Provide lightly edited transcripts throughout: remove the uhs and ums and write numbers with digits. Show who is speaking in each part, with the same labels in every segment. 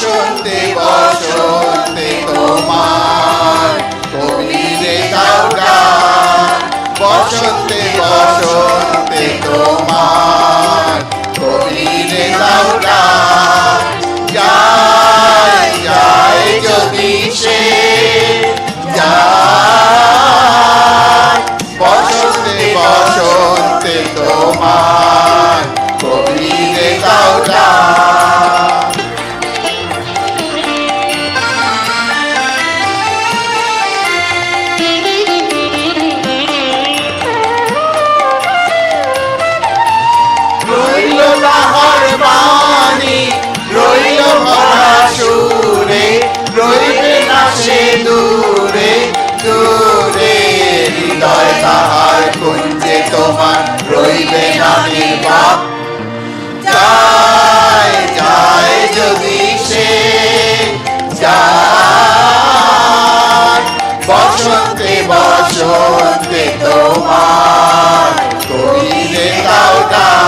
Speaker 1: বসন্তে বসন্তে তোমার কবিরে দাও গান, বসন্তে বসন্তে তোমার কবিরে দাও গান। যায় যায় যদি সে যায়, বসন্তে বসন্তে তোমার কবিরে দাও গান। রইল তাহার বাণী, রইল ভরা সুরে, রইবে না সে দূরে দূরে। হৃদয় তাহার কুঞ্জে তোমার রইবে না নির্বাক। যায় যায় যদি সে যায়, বসন্তে বসন্তে তোমার কবিরে দাও গান।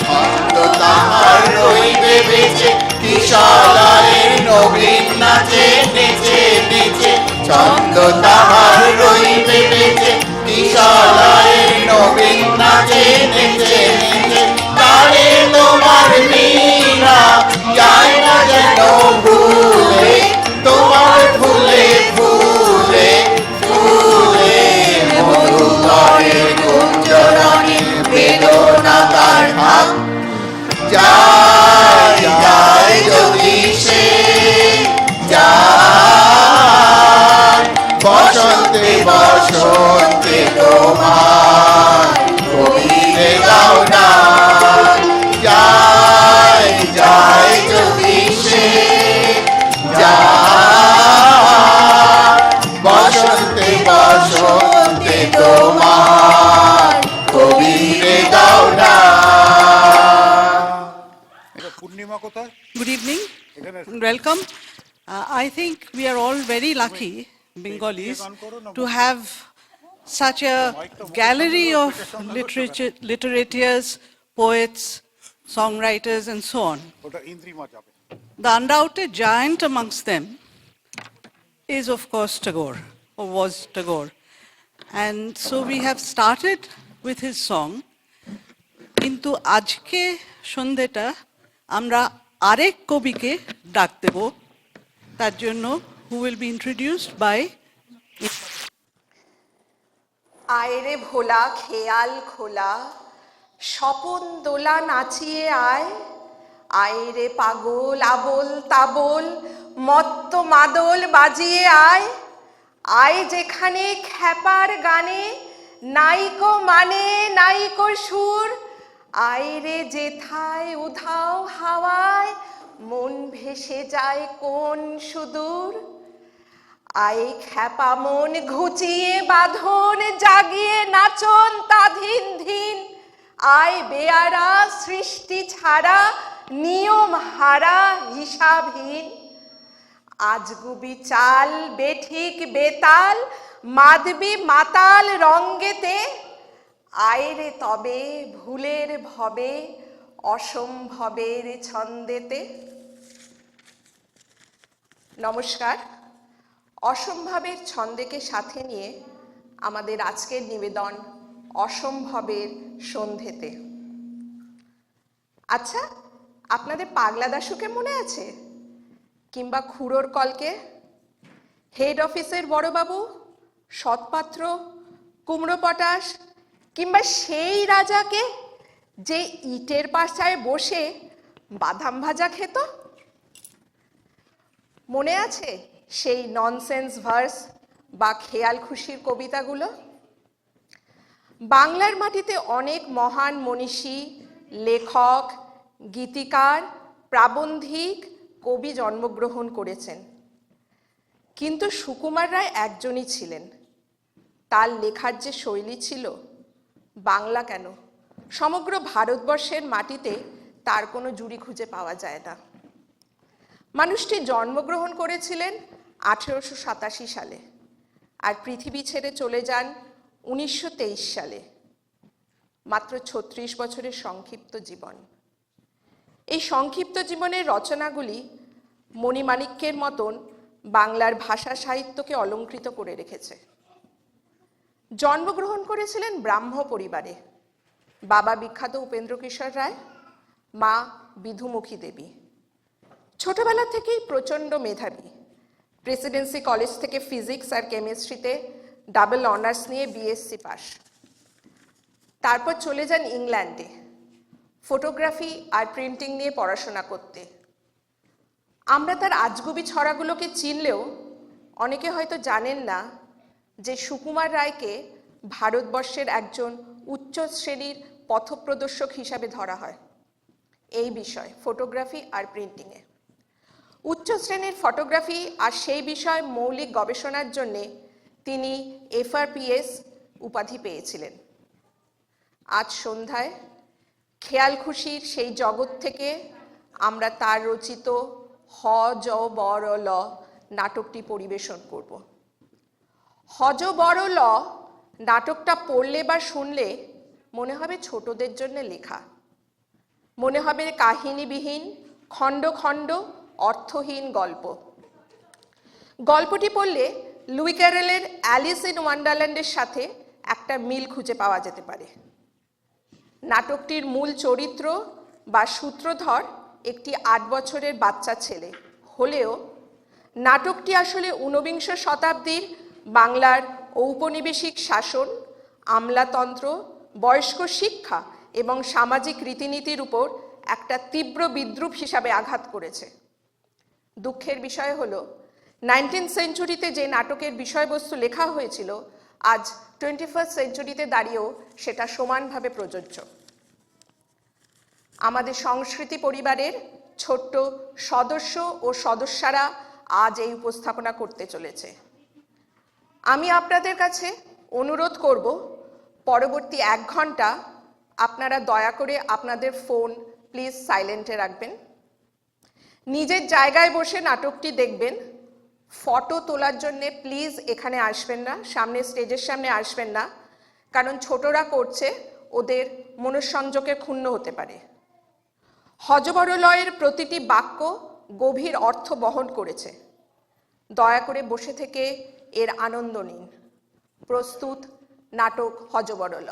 Speaker 1: ছন্দ তাহার রইবে বেঁচে কিশলয়ের নবীন নাচে নেচে নেচে। ছন্দ তাহার রইবে বেঁচে কিশলয়ের নবীন নাচে নেচে নেচে। তারে তোমার মীরা যায় না যেন ভুলে, তোমার ফুলে ফুলে ফুলে মধুকরে গুঞ্জরণে বেদনা তার হাত। যায় যায় যদি সে যায়, বসন্তে বসন্তে তোমার কবিরে দাও গান। যায় যায় যদি সে যায়, বসন্তে বসন্তে তোমার কবিরে দাও গান।
Speaker 2: পূর্ণিমা কোথায়?
Speaker 3: Good evening and welcome. I think we are all very lucky, Bengalis, to have such a gallery of literators, poets, songwriters, and so on.
Speaker 2: ওটা ইন্দ্রিমা যাবে।
Speaker 3: The undoubted giant amongst them is, of course, Tagore, or was Tagore. And so we have started with his song. কিন্তু আজকে সন্ধ্যেটা আমরা আরেক কবিকে ডাক দেব, তার জন্য who will be introduced by
Speaker 4: আয়রে ভোলা খেয়াল খোলা, স্বপন দোলা নাচিয়ে আয়। আয়রে পাগল আবল তাবল, মত্ত মাদল বাজিয়ে আয়। আয় যেখানে খ্যাপার গানে নাইকো মানে নাইকো সুর। আয়রে যেথায় উধাও হাওয়ায় মন ভেসে যায় কোন সুদূর। আয় খ্যাপা মন ঘুচিয়ে বাঁধন জাগিয়ে নাচন তাধিন ধিন। আয় বেয়ারা সৃষ্টি ছাড়া নিয়ম হারা হিসাবহীন। আজগুবি চাল বেঠিক বেতাল মাদবি মাতাল রঙ্গেতে। আয়রে তবে ভুলের ভবে অসম্ভবের ছন্দেতে। নমস্কার। অসম্ভবের ছন্দেকে সাথে নিয়ে আমাদের আজকের নিবেদন অসম্ভবের সন্ধেতে। আচ্ছা, আপনাদের পাগলা দাশুকে মনে আছে? কিংবা খুড়োর কলকে, হেড অফিসের বড়বাবু, সৎপাত্র, কুমড়ো পটাশ, কিংবা সেই রাজাকে যে ইটের পাশায় বসে বাদাম ভাজা খেত? মনে আছে সেই ননসেন্স ভার্স বা খেয়াল খুশির কবিতাগুলো? বাংলার মাটিতে অনেক মহান মনীষী, লেখক, গীতিকার, প্রাবন্ধিক, কবি জন্মগ্রহণ করেছেন, কিন্তু সুকুমার রায় একজনই ছিলেন। তার লেখার যে শৈলী ছিল, বাংলা কেন সমগ্র ভারতবর্ষের মাটিতে তার কোনো জুড়ি খুঁজে পাওয়া যায় না। মানুষটি জন্মগ্রহণ করেছিলেন 1887 সালে, আর পৃথিবী ছেড়ে চলে যান 1923 সালে। মাত্র 36 বছরের সংক্ষিপ্ত জীবন। এই সংক্ষিপ্ত জীবনের রচনাগুলি মণিমাণিক্যের মতন বাংলার ভাষা সাহিত্যকে অলংকৃত করে রেখেছে। জন্মগ্রহণ করেছিলেন ব্রাহ্ম পরিবারে। বাবা বিখ্যাত উপেন্দ্রকিশোর রায়, মা বিধুমুখী দেবী। ছোটবেলা থেকেই প্রচণ্ড মেধাবী। প্রেসিডেন্সি কলেজ থেকে ফিজিক্স আর কেমিস্ট্রিতে ডাবল অনার্স নিয়ে বিএসসি পাস। তারপর চলে যান ইংল্যান্ডে ফটোগ্রাফি আর প্রিন্টিং নিয়ে পড়াশোনা করতে। আমরা তার আজগুবি ছড়াগুলোকে চিনলেও অনেকে হয়তো জানেন না যে সুকুমার রায়কে ভারতবর্ষের একজন উচ্চ শ্রেণীর পথপ্রদর্শক হিসাবে ধরা হয় এই বিষয় ফটোগ্রাফি আর প্রিন্টিংয়ে। উচ্চ শ্রেণীর ফটোগ্রাফি আর সেই বিষয়ে মৌলিক গবেষণার জন্যে তিনি FRPS উপাধি পেয়েছিলেন। আজ সন্ধ্যায় খেয়াল খুশির সেই জগৎ থেকে আমরা তার রচিত হ জ বড় ল নাটকটি পরিবেশন করব। হজ বড় ল নাটকটা পড়লে বা শুনলে মনে হবে ছোটদের জন্য লেখা, মনে হবে কাহিনীবিহীন খণ্ড খণ্ড অর্থহীন গল্প। গল্পটি পড়লে লুই ক্যারলের অ্যালিস ইন ওয়ান্ডারল্যান্ডের সাথে একটা মিল খুঁজে পাওয়া যেতে পারে। নাটকটির মূল চরিত্র বা সূত্রধর একটি 8 বছরের বাচ্চা ছেলে হলেও নাটকটি আসলে ঊনবিংশ শতাব্দীর বাংলার ঔপনিবেশিক শাসন, আমলাতন্ত্র, বয়স্ক শিক্ষা এবং সামাজিক রীতিনীতির উপর একটা তীব্র বিদ্রূপ হিসাবে আঘাত করেছে। দুঃখের বিষয় হলো 19th সেঞ্চুরিতে যে নাটকের বিষয়বস্তু লেখা হয়েছিল আজ 21st সেঞ্চুরিতে দাঁড়িয়েও সেটা সমানভাবে প্রযোজ্য। আমাদের সংস্কৃতি পরিবারের ছোট্ট সদস্য ও সদস্যরা আজ এই উপস্থাপনা করতে চলেছে। আমি আপনাদের কাছে অনুরোধ করব পরবর্তী 1 ঘন্টা আপনারা দয়া করে আপনাদের ফোন প্লিজ সাইলেন্টে রাখবেন। নিজের জায়গায় বসে নাটকটি দেখবেন। ফটো তোলার জন্যে প্লিজ এখানে আসবেন না, সামনে স্টেজের সামনে আসবেন না, কারণ ছোটরা করছে, ওদের মনঃসংযোগে ক্ষুণ্ণ হতে পারে। হযবরলয়ের প্রতিটি বাক্য গভীর অর্থ বহন করেছে। দয়া করে বসে থেকে এর আনন্দ নিন। প্রস্তুত নাটক হযবরল।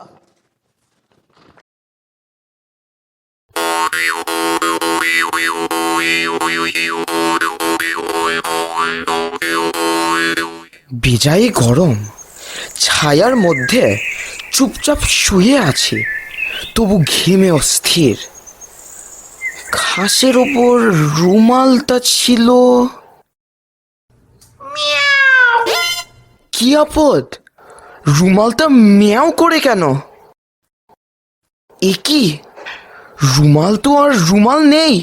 Speaker 5: বেজায় গরম, ছায়ার মধ্যে চুপচাপ শুয়ে আছি, তবু ঘেমে অস্থির। ঘাসের ওপর রুমালটা ছিল। কি আপদ, রুমালটা মেয়াও করে কেন? এ কি, রুমাল তো আর রুমাল নেই,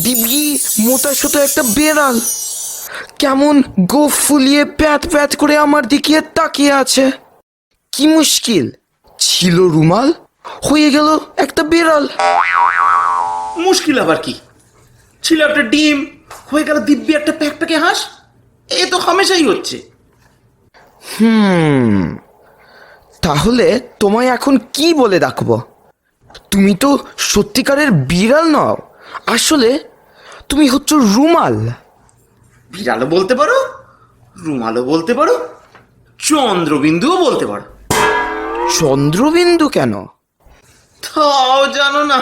Speaker 5: দিব্যি মোটা সোটা একটা বেড়াল কেমন গোঁফ ফুলিয়ে প্যাত প্যাত করে আমার দিকে তাকিয়ে আছে। কি মুশকিল, ছিল রুমাল, হয়ে গেল একটা বেড়াল।
Speaker 6: মুশকিল আবার কি, ছিল একটা ডিম, হয়ে গেল দিব্যি একটা প্যাকপ্যাকে হাঁস। এ তো হামেশাই হচ্ছে।
Speaker 5: তাহলে তোমায় এখন কি বলে ডাকবো? তুমি তো সত্যিকারের বিড়াল নও, আসলে তুমি হচ্ছ রুমাল।
Speaker 6: বিড়ালও বলতে পারো, রুমালও বলতে পারো, চন্দ্রবিন্দুও বলতে পারো।
Speaker 5: চন্দ্রবিন্দু কেন?
Speaker 6: তাও জানো না?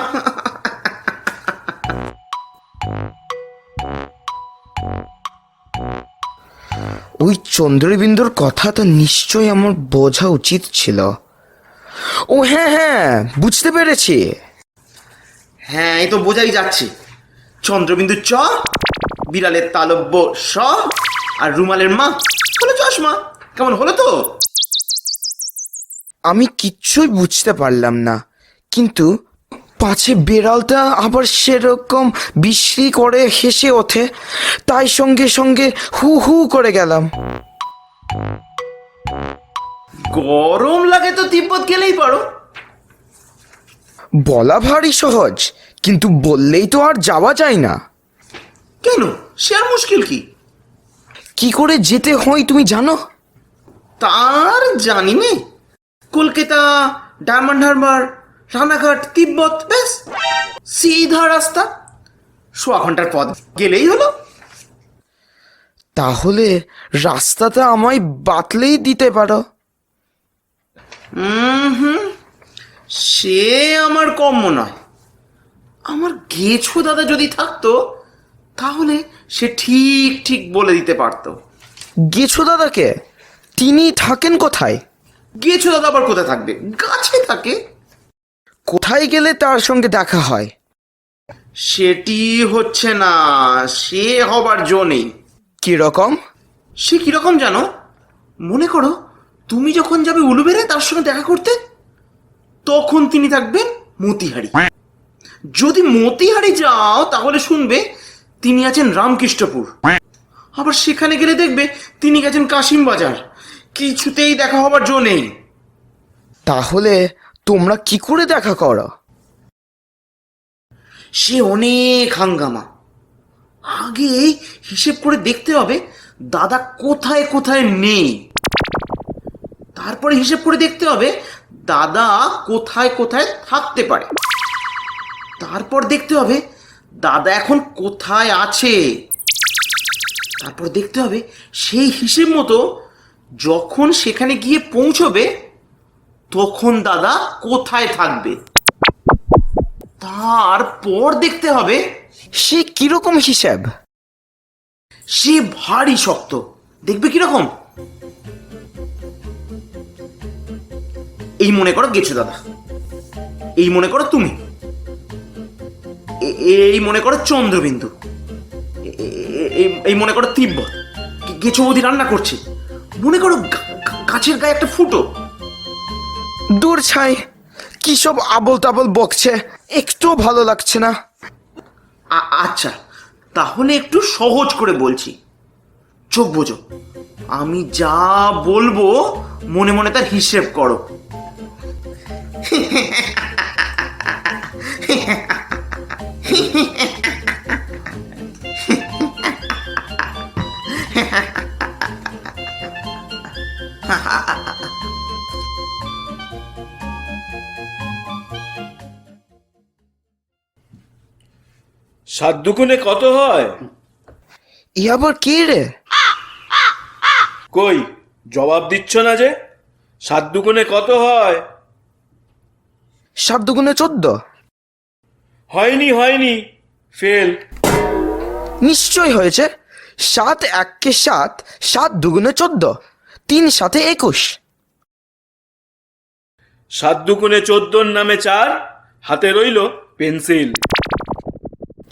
Speaker 5: ওই চন্দ্রবিন্দুর কথাটা নিশ্চয়ই আমার বোঝা উচিত ছিল। ও হ্যাঁ হ্যাঁ, বুঝতে পেরেছি।
Speaker 6: হ্যাঁ, এই তো বোঝাই যাচ্ছে। চন্দ্রবিন্দু চ, বিড়ালের তালব্য স, আর রুমালের মা হলো চশমা। কেমন হলো তো?
Speaker 5: আমি কিচ্ছুই বুঝতে পারলাম না, কিন্তু পাছে বেড়ালটা আবার সেরকম বিশ্রী করে হেসে ওঠে, তাই সঙ্গে সঙ্গে হু হু করে গেলাম।
Speaker 6: গরম লাগে তো তিব্বত গেলেই পারো।
Speaker 5: বলা ভারী সহজ, কিন্তু বললেই তো আর যাওয়া যায় না।
Speaker 6: কেন, সে আর মুশকিল কি?
Speaker 5: কি করে যেতে হয় তুমি জানো?
Speaker 6: তার জানি নে, কলকাতা, ডায়মন্ড হারবার, রানাঘাট, তিব্বত, ব্যাস সিধা রাস্তা, 1.25 ঘন্টার পথ গেলেই হলো।
Speaker 5: তাহলে রাস্তাটা আমায় বাতলেই দিতে পারো।
Speaker 6: সে আমার কম্য নয়। আমার গেছো দাদা যদি থাকতো তাহলে সে ঠিক ঠিক বলে দিতে পারতো।
Speaker 5: গেছো দাদাকে? তিনি থাকেন কোথায়?
Speaker 6: গেছো দাদা আবার কোথায় থাকবে? গাছে থাকে।
Speaker 5: কোথায় গেলে তার সঙ্গে দেখা হয়?
Speaker 6: সেটি হচ্ছে না, সে হবার জো নেই।
Speaker 5: কিরকম?
Speaker 6: সে কিরকম জানো? মনে করো তুমি যখন যাবে উলুবেড়ে তার সঙ্গে দেখা করতে, তখন তিনি থাকবেন মতিহারি। যদি মতিহারি যাও তাহলে শুনবে তিনি আছেন রামকৃষ্ণপুর। আবার সেখানে গেলে দেখবে তিনি গেছেন কাশিম বাজার। কিছুতেই দেখা হবার জো নেই।
Speaker 5: তাহলে তোমরা কি করে দেখা করো?
Speaker 6: সে অনেক হাঙ্গামা। আগে হিসেব করে দেখতে হবে দাদা কোথায় কোথায় নেই। তারপরে হিসেব করে দেখতে হবে দাদা কোথায় কোথায় থাকতে পারে। তারপর দেখতে হবে দাদা এখন কোথায় আছে। তারপর দেখতে হবে সেই হিসেব মতো যখন সেখানে গিয়ে পৌঁছবে তখন দাদা কোথায় থাকবে। তারপর দেখতে হবে
Speaker 5: সে কিরকম হিসাব?
Speaker 6: সে ভারী শক্ত। দেখবে কিরকম? এই মনে করো গেছো দাদা, এই মনে করো তুমি, এই মনে করো চন্দ্রবিন্দু, এই মনে করো তিব্বত, গেছো বৌদি রান্না করছে, মনে করো গাছের গায়ে একটা ফুটো।
Speaker 5: দূর ছাই, কি সব আবল তাবল বকছে, একটু ভালো লাগছে না।
Speaker 6: আচ্ছা তাহলে একটু সহজ করে বলছি, চোখ বোঝো। আমি যা বলবো মনে মনে তার হিসেব করো।
Speaker 7: সাত দুগুণে কত হয়?
Speaker 5: ই আবার কে রে?
Speaker 7: কই জবাব দিচ্ছ না যে? সাত দুগুণে কত হয়?
Speaker 5: 7 দুগুণে 14।
Speaker 7: হয়নি হয়নি, ফেল।
Speaker 5: নিশ্চয় হয়েছে। 7 1 7, 7 দুগুণে 14, 3 7 21।
Speaker 7: সাত দুগুণে 14 নামে 4, হাতে রইল পেন্সিল।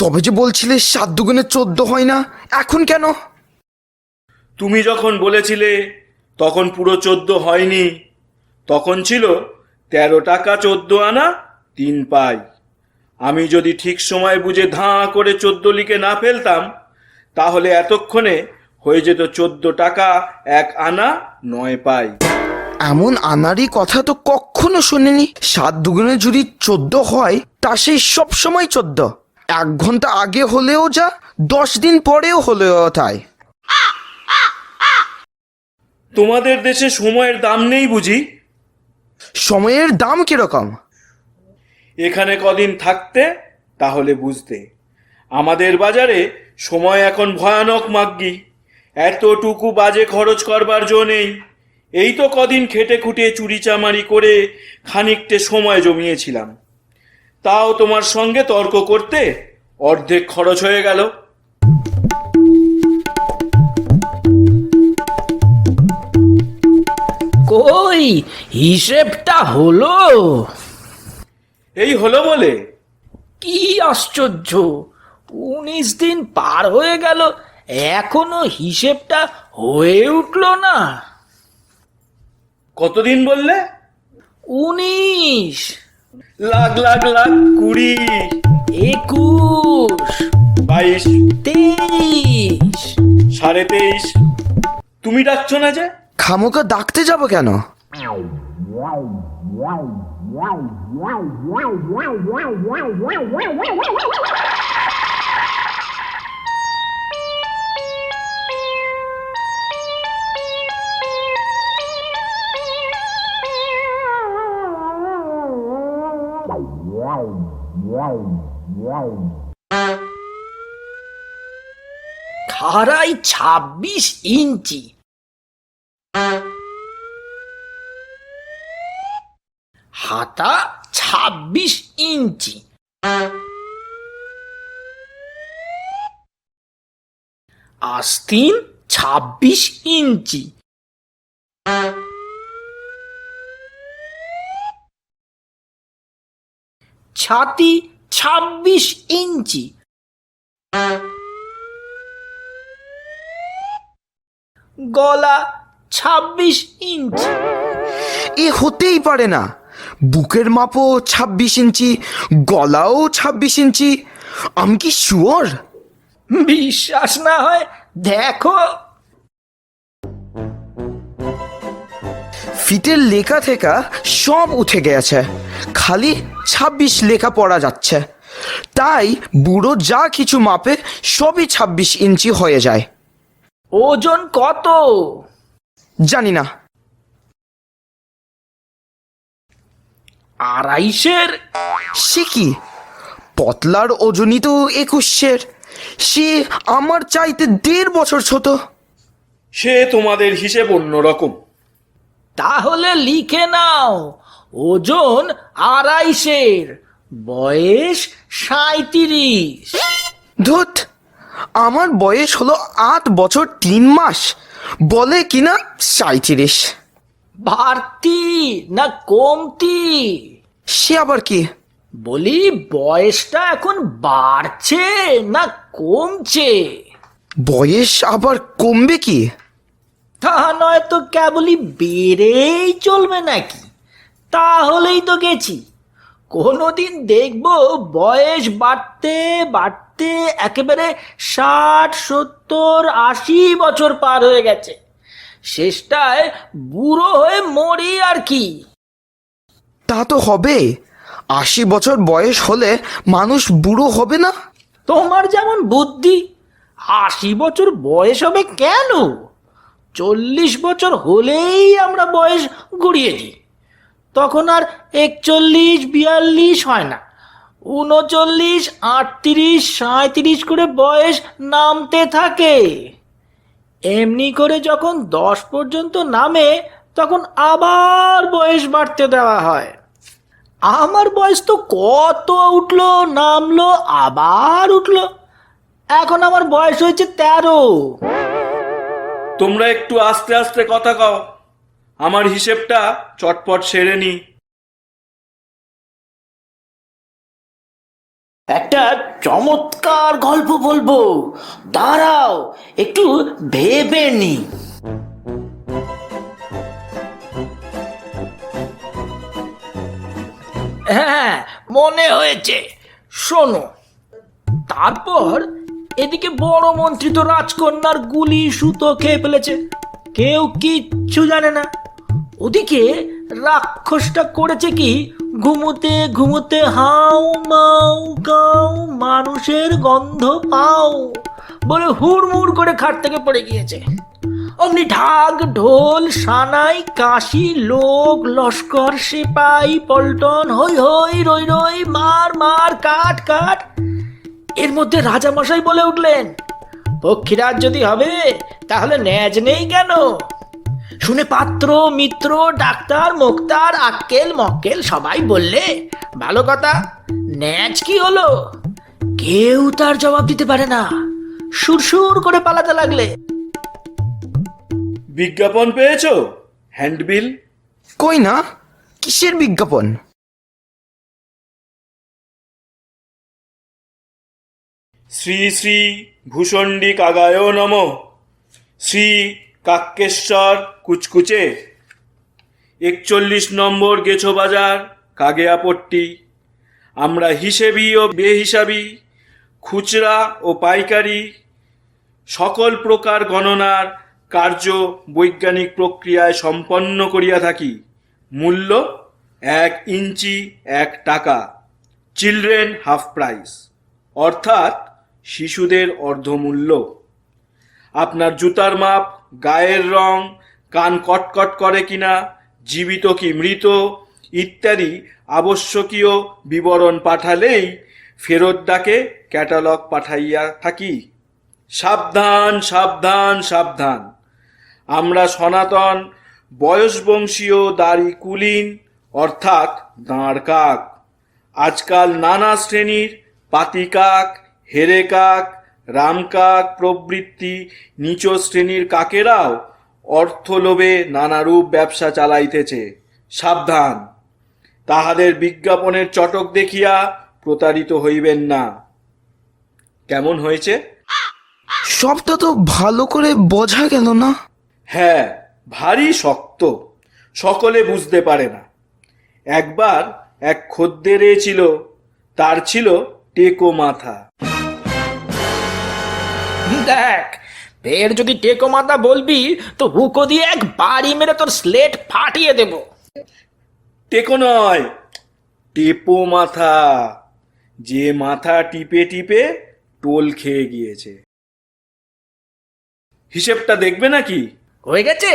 Speaker 5: তবে যে বলছিলে 7 দুগুণে 14 হয় না, এখন কেন?
Speaker 7: তুমি যখন বলেছিলে তখন পুরো 14 হয়নি, তখন ছিল 13 টাকা 14 আনা 3 পাই। আমি যদি ঠিক সময় বুঝে ধাঁ করে 14 লিখে না ফেলতাম তাহলে এতক্ষণে হয়ে যেত 14 টাকা 1 আনা 9 পাই।
Speaker 5: এমন আনারই কথা তো কখনো শুনিনি। 7 দুগুণে যদি 14 হয় তা সেই সব সময় 14। 1 ঘন্টা আগে হলেও যা, 10 দিন পরেও হলেও তাই।
Speaker 7: তোমাদের দেশে সময়ের দাম নেই বুঝি?
Speaker 5: সময়ের দাম কিরকম?
Speaker 7: এখানে কদিন থাকতে তাহলে বুঝতে। আমাদের বাজারে সময় এখন ভয়ানক মাগ্গি। এতটুকু বাজে খরচ করবার জো নেই। এই তো কদিন খেটে খুঁটে চুরি চামারি করে খানিকটে সময় জমিয়েছিলাম, তাও তোমার সঙ্গে তর্ক করতে অর্ধেক খরচ হয়ে গেল।
Speaker 8: কই হিসেবটা হলো?
Speaker 7: এই হলো বলে?
Speaker 8: কি আশ্চর্য, 19 দিন পার হয়ে গেল, এখনো হিসেবটা হয়ে উঠলো না।
Speaker 7: কতদিন বললে?
Speaker 8: 19,
Speaker 7: লাখ লাখ লাখ 20,
Speaker 8: 21,
Speaker 7: 22,
Speaker 8: 23।
Speaker 7: 23.5। তুমি ডাকছো না যে?
Speaker 5: খামোকা ডাকতে যাব কেন?
Speaker 8: খাড়াই 26 ইঞ্চি। হাতা 26 ইঞ্চি। আস্তিন 26 ইঞ্চি। ছাতি 26 ইঞ্চি। গলা 26 ইঞ্চি।
Speaker 5: এ হতেই পারে না, বুকের মাপও 26 ইঞ্চি, গলাও 26 ইঞ্চি। আমি কি শিওর?
Speaker 8: বিশ্বাস না হয় দেখো।
Speaker 5: ফিটের লেখা থেকে সব উঠে গেছে, খালি 26 লেখা পড়া যাচ্ছে। তাই বুড়ো যা কিছু মাপে সবই 26 ইঞ্চি হয়ে যায়।
Speaker 8: ওজন কত?
Speaker 5: জানি না।
Speaker 8: 2.5-এর।
Speaker 5: সে কি, পতলার ওজনই তো 21-এর। সে আমার চাইতে 1.5 বছর ছোট।
Speaker 7: সে তোমাদের হিসেব অন্যরকম।
Speaker 8: তাহলে লিখে নাও, ওজন 2.5-এর, বয়স 37।
Speaker 5: ধুত, আমার বয়স হলো 8 বছর 3 মাস, বলে কিনা 37।
Speaker 8: বাড়তি না কমতি?
Speaker 5: সে আবার কি?
Speaker 8: বলি বয়সটা এখন বাড়ছে না কমছে?
Speaker 5: বয়স আবার কমবে কি?
Speaker 8: তা নয় তো কেবলই বেড়েই চলবে নাকি? তাহলেই তো গেছি। কোনোদিন দেখবো বয়স বাড়তে বাড়তে একেবারে 60, 70, 80 বছর পার হয়ে গেছে। শেষটায় বুড়ো হয়ে মরি আর কি।
Speaker 5: তা তো হবে। 80 বছর বয়স হলে মানুষ বুড়ো হবে না?
Speaker 8: তোমার যেমন বুদ্ধি, 80 বছর বয়স হবে কেন? 40 বছর হলেই আমরা বয়স গড়িয়ে দিই। তখন আর 41, 42 হয় না, 39, 38, 37 করে বয়স নামতে থাকে। এমনি করে যখন 10 পর্যন্ত নামে তখন আবার বয়স বাড়তে দেওয়া হয়। আমার বয়স তো কত উঠলো নামলো আবার উঠলো, এখন আমার বয়স হয়েছে 13।
Speaker 7: তোমরা একটু আস্তে আস্তে কথা কও, আমার হিসেবটা চটপট সেরে নি।
Speaker 8: একটা চমৎকার গল্প বলবো, দাঁড়াও একটু ভেবে নি। হ্যাঁ, মনে হয়েছে, শোনো। তারপর এদিকে বড় মন্ত্রী তো রাজকন্যার গুলি সুতো খেয়ে ফেলেছে, কেউ কিচ্ছু জানে না। ওদিকে রাক্ষসটা করেছে কি, ঘুমোতে ঘুমোতে হাউ মাউ কাউ মানুষের গন্ধ পাও বলে হুড়মুড় করে খাট থেকে পড়ে গিয়েছে। অমনি ঢাক ঢোল সানাই কাশি লোক লস্কর সিপাই পল্টন হই হই রই রই মার মার কাট কাট। এর মধ্যে রাজামশাই বলে উঠলেন, পক্ষীরাজ যদি হবে তাহলে ন্যাজ নেই কেন? শুনে পাত্র মিত্র ডাক্তার মোক্তার আক্কেল মক্কেল সবাই বললে, ভালো কথা, ন্যাজ কি হলো? কেউ তার জবাব দিতে পারে না, সুরসুর করে পালাতে লাগলে।
Speaker 7: বিজ্ঞাপন পেয়েছো? হ্যান্ডবিল?
Speaker 5: কই না, কিসের বিজ্ঞাপন?
Speaker 7: শ্রী শ্রী ভূষণ্ডী কাগায় নম, শ্রী কাক্যেশ্বর কুচকুচে, 41 নম্বর গেছো বাজার, কাগেয়াপট্টি। আমরা হিসেবি ও বেহিসাবি, খুচরা ও পাইকারি সকল প্রকার গণনার কার্য বৈজ্ঞানিক প্রক্রিয়ায় সম্পন্ন করিয়া থাকি। মূল্য 1 ইঞ্চি 1 টাকা, চিলড্রেন হাফ প্রাইস, অর্থাৎ শিশুদের অর্ধমূল্য। আপনার জুতার মাপ, গায়ের রং, কান কটকট করে কিনা, জীবিত কি মৃত ইত্যাদি আবশ্যকীয় বিবরণ পাঠালেই ফেরত ডাকে ক্যাটালগ পাঠাইয়া থাকি। সাবধান সাবধান সাবধান, আমরা সনাতন বয়সবংশীয় দাড়ি কুলীন অর্থাৎ দাঁড় কাক। আজকাল নানা শ্রেণীর পাতি কাক, হেরে কাক, রামকাক প্রভৃতি নিচ শ্রেণীর কাকেরাও অর্থলোভে নানারূপ ব্যবসা চালাইতেছে। সাবধান, তাহাদের বিজ্ঞাপনের চটক দেখিয়া প্রতারিত হইবেন না। কেমন হয়েছে?
Speaker 5: সবটা তো ভালো করে বোঝা গেল না।
Speaker 7: হ্যাঁ, ভারী শক্ত, সকলে বুঝতে পারে না। একবার এক খদ্দের ছিল, তার ছিল টেকো মাথা।
Speaker 8: দেখ, ফের যদি টেকো মাথা বলবি তো হুকো দিয়ে এক বাড়ি মেরে তোর স্লেট ফাটিয়ে দেব।
Speaker 7: টেকো নয়, টেপো মাথা, যে মাথা টিপে টিপে টোল খেয়ে গিয়েছে। হিসেবটা দেখবে নাকি?
Speaker 8: হয়ে গেছে,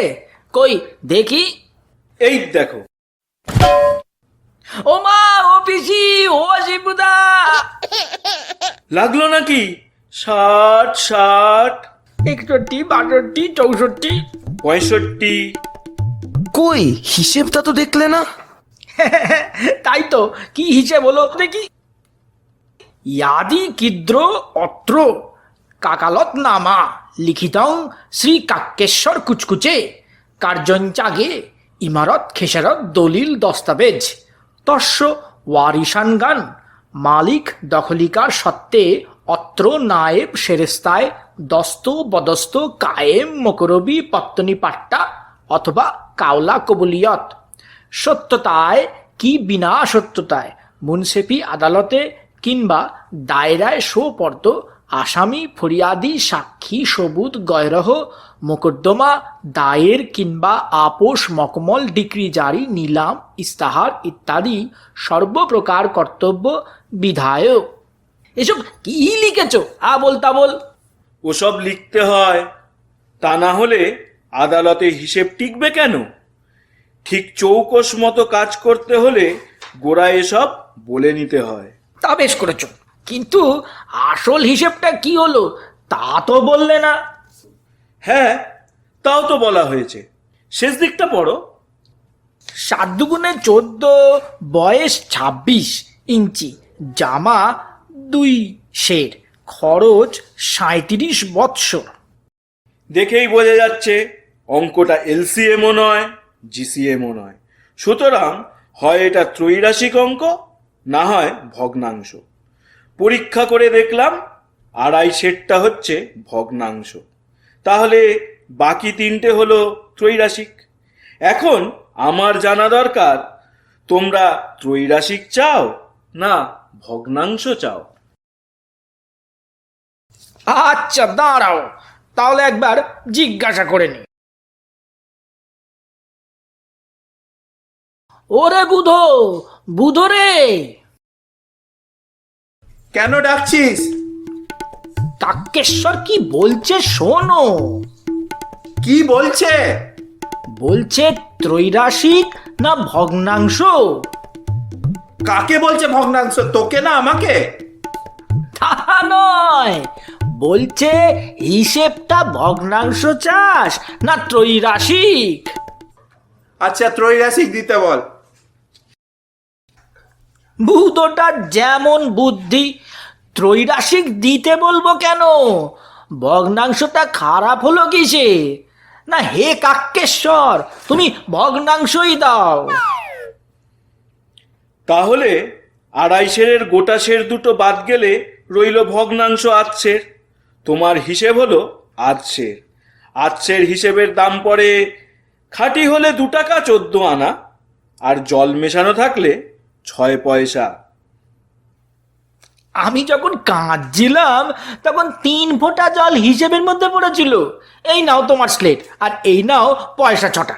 Speaker 8: কই দেখি।
Speaker 7: এই দেখো।
Speaker 8: ও মা, ও পিসি, ও শিবুদা।
Speaker 7: লাগলো নাকি? 60, 60,
Speaker 8: 61, 62, 64।
Speaker 7: 65।
Speaker 5: কই হিসেবটা তো দেখলে না?
Speaker 8: তাই তো, কি হিসেব হলো দেখি। ইয়াদি কিদ্র অত্র কাকালত নামা লিখিতং শ্রী কাক্যেশ্বর কুচকুচে কার্যঞ্চাগে ইমারত খেসারত দলিল দস্তাবেজ তস্য ওয়ারিশানগান মালিক দখলিকার সত্ত্বে অত্র নায়েব সেরেস্তায় দস্ত বদস্ত কায়েম মকরবি পত্তনি পাট্টা অথবা কাওলা কবুলিয়ত সত্যতায় কি বিনা সত্যতায় মুনসেফি আদালতে কিংবা দায়রায় সোপর্দ আসামি ফরিয়াদি সাক্ষী সবুত গয়রহ মোকদ্দমা দায়ের কিংবা আপোষ মকমল ডিক্রি জারি নিলাম ইস্তাহার ইত্যাদি সর্বপ্রকার কর্তব্য বিধায়। এসব কি লিখেছ আবোল তাবোল?
Speaker 7: ওসব লিখতে হয়, তা না হলে আদালতে হিসেব টিকবে কেন? ঠিক চৌকস মতো কাজ করতে হলে গোড়ায় এসব বলে নিতে হয়।
Speaker 8: তা বেশ করেছ, কিন্তু আসল হিসেবটা কি হলো তা তো বললে না।
Speaker 7: হ্যাঁ, তাও তো বলা হয়েছে। শেষ দিকটা পড়ো।
Speaker 8: 7 দুগুণে 14, বয়স 26 ইঞ্চি, জামা 2 সের, খরচ 37 বৎসর।
Speaker 7: দেখেই বোঝা যাচ্ছে অঙ্কটা এলসিএমও নয়, জিসিএমও নয়। সুতরাং হয় এটা ত্রৈরাশিক অঙ্ক, না হয় ভগ্নাংশ। পরীক্ষা করে দেখলাম 2.5 সেটটা হচ্ছে ভগ্নাংশ, তাহলে বাকি 3টে হলো ত্রৈরাশিক। এখন আমার জানা দরকার, তোমরা ত্রৈরাশিক চাও না ভগ্নাংশ চাও?
Speaker 8: আচ্ছা দাঁড়াও, তাহলে একবার জিজ্ঞাসা করে নি। ওরে বুধো, বুধো রে,
Speaker 6: কেন ডাকছিস?
Speaker 8: কাক্যেশ্বর কি বলছে শোনো।
Speaker 6: কি বলছে?
Speaker 8: বলছে ত্রৈরাশিক না ভগ্নাংশ।
Speaker 6: কাকে বলছে ভগ্নাংশ, তোকে না আমাকে?
Speaker 8: তা নয়, বলছে হিসেবটা ভগ্নাংশ চাস না ত্রৈরাশিক।
Speaker 6: আচ্ছা, ত্রৈরাশিক দিতে বল।
Speaker 8: বুধোটার যেমন বুদ্ধি, ত্রৈরাশিক দিতে বলবো কেন? ভগ্নাংশটা খারাপ হলো কিসে? না হে কাক্যেশ্বর, তুমি ভগ্নাংশই দাও।
Speaker 7: তাহলে 2.5 সেরের গোটা সের দুটো বাদ গেলে রইল ভগ্নাংশ 8 সের। তোমার হিসেব হলো 8 সের। 8 সের হিসেবের দাম পড়ে খাঁটি হলে 2 টাকা 14 আনা, আর জল মেশানো থাকলে 6 পয়সা।
Speaker 8: আমি যখন কাঁদছিলাম তখন 3 ফোঁটা জল হিসেবের মধ্যে পড়েছিল। এই নাও তোমার স্লেট, আর এই নাও পয়সা 6টা।